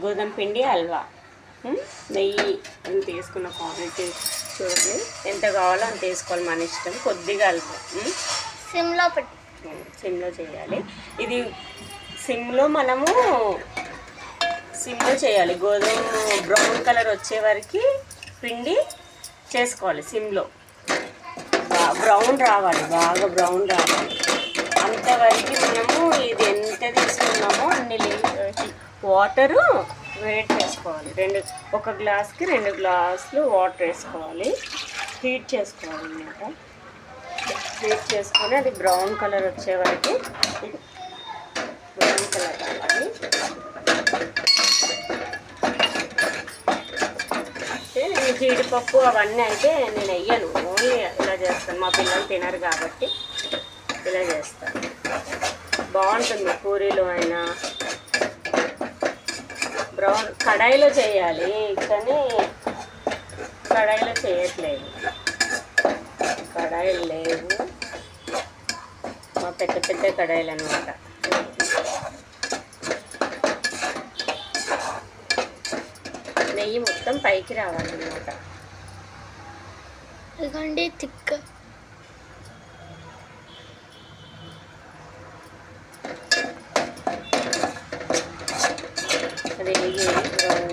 గోధుమ పిండి హల్వా, నెయ్యి ఎంత తీసుకున్న క్వాంటిటీ చూడండి, ఎంత కావాలో అంత వేసుకోవాలి, మన ఇష్టం. కొద్దిగా హల్వా సిమ్లో చేయాలి. ఇది సిమ్లో చేయాలి. గోధుమ బ్రౌన్ కలర్ వచ్చే వరకు పిండి చేసుకోవాలి సిమ్లో. బ్రౌన్ రావాలి, బాగా బ్రౌన్ రావాలి. అంతవరకు మనము ఇది ఎంత తీసుకున్నామో అన్ని వాటరు వేడి చేసుకోవాలి. ఒక గ్లాస్కి 2 గ్లాసులు వాటర్ వేసుకోవాలి. హీట్ చేసుకోవాలి అన్నమాట. హీట్ చేసుకొని అది బ్రౌన్ కలర్ వచ్చే వరకు బ్రౌన్ కలర్ రావాలి. నేను జీడిపప్పు అవన్నీ అయితే నేను వెయ్యను, ఓన్లీ ఇలా చేస్తాను. మా పిల్లలు తినరు కాబట్టి ఇలా చేస్తాను. బాగుంటుంది పూరీలో అయినా. బ్రౌన్ కడాయిలో చేయాలి, కానీ కడాయిలో చేయట్లేదు. కడాయిలు లేవు, మా పెద్ద పెద్ద కడాయిలు అన్నమాట. నెయ్యి మొత్తం పైకి రావాలన్నమాట. ఇదిగోండి థిక్. అది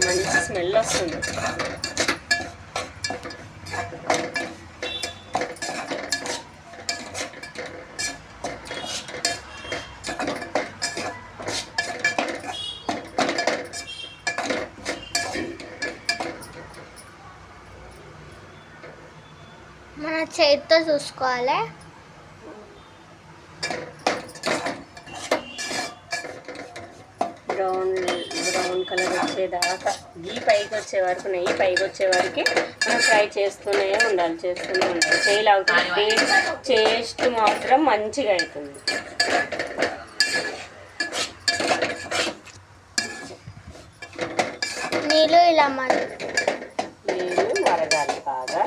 మంచి స్మెల్ వస్తుంది. మన చేతితో చూసుకోవాలి. బ్రౌన్ కలర్ వచ్చేదాకా, పైకి వచ్చే వరకు, నెయ్యి పైకి వచ్చే వరకు మనం ఫ్రై చేస్తూనే ఉండాలి. చేయలాగుతుంది. టేస్ట్ మాత్రం మంచిగా అవుతుంది. నీళ్ళు ఇలా నీళ్ళు మరగాలి బాగా.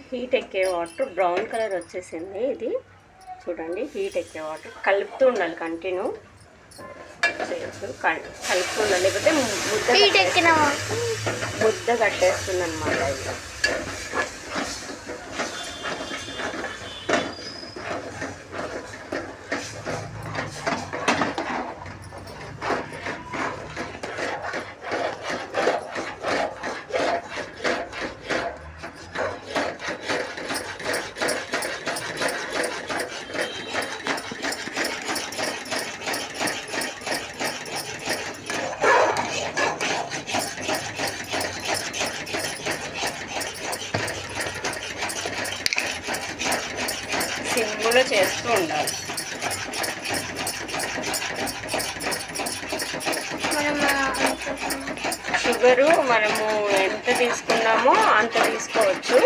హీట్ ఎక్కే వాటర్ బ్రౌన్ కలర్ వచ్చేసింది. ఇది చూడండి, హీట్ ఎక్కే వాటర్ కలుపుతూ ఉండాలి. కంటిన్యూ కలుపుతూ ఉండాలి, లేకపోతే ముద్ద కట్టేస్తుంది అన్నమాట. ఇది సిమ్లో చేస్తూ ఉండాలి. షుగరు మనము ఎంత తీసుకున్నామో అంత తీసుకోవచ్చు.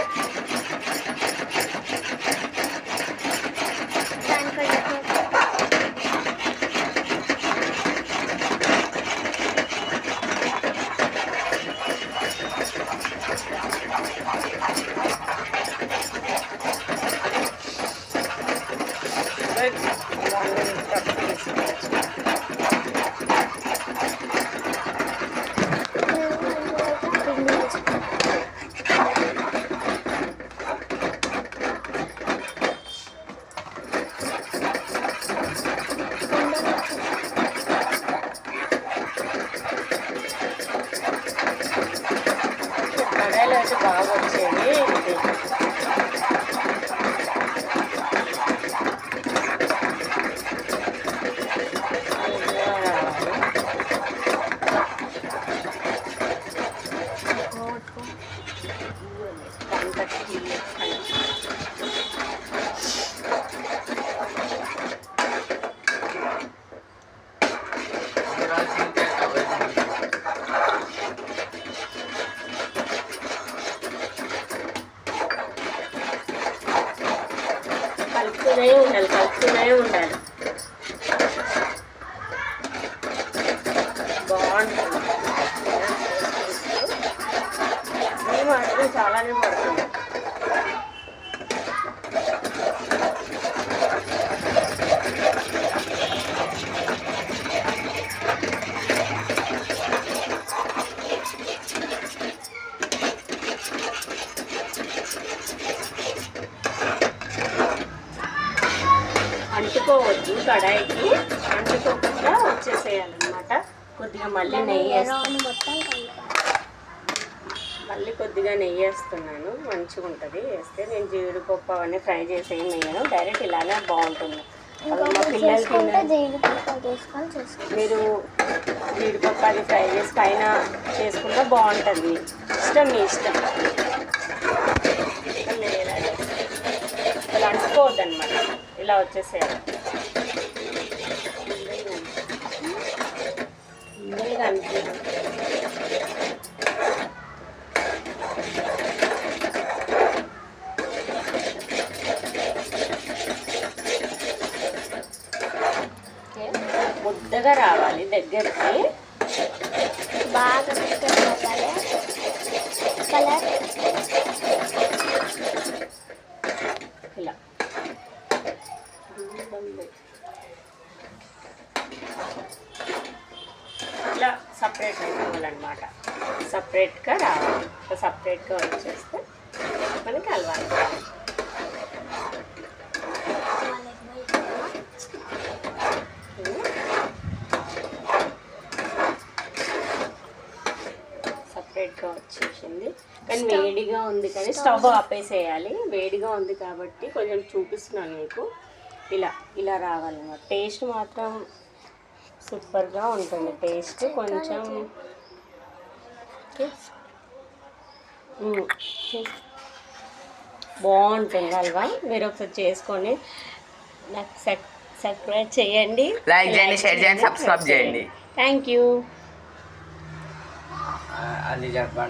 కడాయిలో అయితే బాగా వచ్చేది. కలుపుతూనే ఉండాలి. బాగుంటుంది. ఈ మాత్రం చాలానే పడుతుంది. అంటుకోవద్దు, కడాయికి అంటుకోకుండా వచ్చేసేయాలన్నమాట. కొద్దిగా మళ్ళీ నెయ్యి కొద్దిగా నెయ్యి వేస్తున్నాను, మంచిగా ఉంటుంది వేస్తే. నేను జీడిపప్పు అవన్నీ ఫ్రై చేసి ఏం వేయను, డైరెక్ట్ ఇలానే బాగుంటుంది. అవి మా పిల్లలకి మీరు జీడిపప్పు అది ఫ్రై చేసి పైన చేసుకుంటే బాగుంటుంది. మీ ఇష్టం. అలా అంటుకోవద్దు అనమాట, ఇలా వచ్చేసేయాలి. ముద్దగా రావాలి, దగ్గరికి బాగా కలర్ ఇలా ఇట్లా సపరేట్ అయిపోవాలన్నమాట. సపరేట్గా రావాలి. సపరేట్గా వచ్చేస్తే మనకి అలవాటు. సపరేట్గా వచ్చేసింది. కానీ వేడిగా ఉంది, కానీ స్టవ్ ఆపేసేయాలి. వేడిగా ఉంది కాబట్టి కొంచెం చూపిస్తున్నాను మీకు. ఇలా రావాలన్నమాట. టేస్ట్ మాత్రం సూపర్గా ఉంటుంది. టేస్ట్ కొంచెం బాగుంటుంది హల్వా. మీరు ఒకసారి చేసుకొని నాకు సబ్స్క్రైబ్ చేయండి, లైక్ చేయండి, షేర్ చేయండి, సబ్స్క్రైబ్ చేయండి. Thank you. అది చెప్పండి.